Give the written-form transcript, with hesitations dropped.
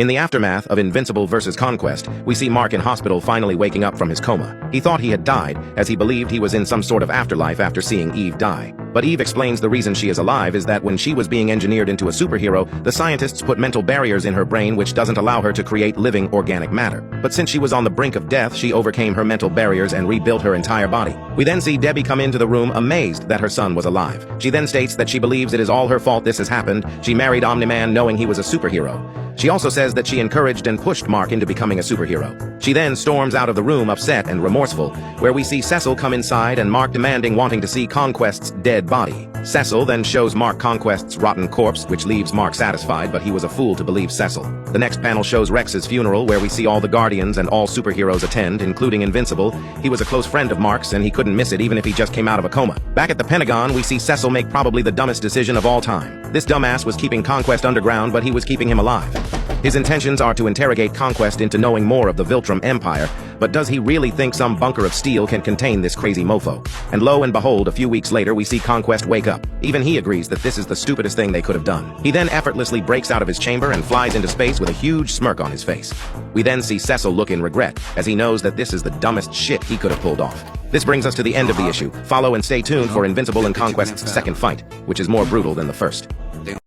In the aftermath of Invincible vs. Conquest, we see Mark in hospital finally waking up from his coma. He thought he had died, as he believed he was in some sort of afterlife after seeing Eve die. But Eve explains the reason she is alive is that when she was being engineered into a superhero, the scientists put mental barriers in her brain which doesn't allow her to create living organic matter. But since she was on the brink of death, she overcame her mental barriers and rebuilt her entire body. We then see Debbie come into the room amazed that her son was alive. She then states that she believes it is all her fault this has happened. She married Omni-Man knowing he was a superhero. She also says that she encouraged and pushed Mark into becoming a superhero. She then storms out of the room upset and remorseful, where we see Cecil come inside and Mark wanting to see Conquest's dead body. Cecil then shows Mark Conquest's rotten corpse, which leaves Mark satisfied, but he was a fool to believe Cecil. The next panel shows Rex's funeral, where we see all the Guardians and all superheroes attend, including Invincible. He was a close friend of Mark's, and he couldn't miss it even if he just came out of a coma. Back at the Pentagon, we see Cecil make probably the dumbest decision of all time. This dumbass was keeping Conquest underground, but he was keeping him alive. His intentions are to interrogate Conquest into knowing more of the Viltrum Empire, but does he really think some bunker of steel can contain this crazy mofo? And lo and behold, a few weeks later we see Conquest wake up. Even he agrees that this is the stupidest thing they could have done. He then effortlessly breaks out of his chamber and flies into space with a huge smirk on his face. We then see Cecil look in regret, as he knows that this is the dumbest shit he could have pulled off. This brings us to the end of the issue. Follow and stay tuned for Invincible and Conquest's second fight, which is more brutal than the first.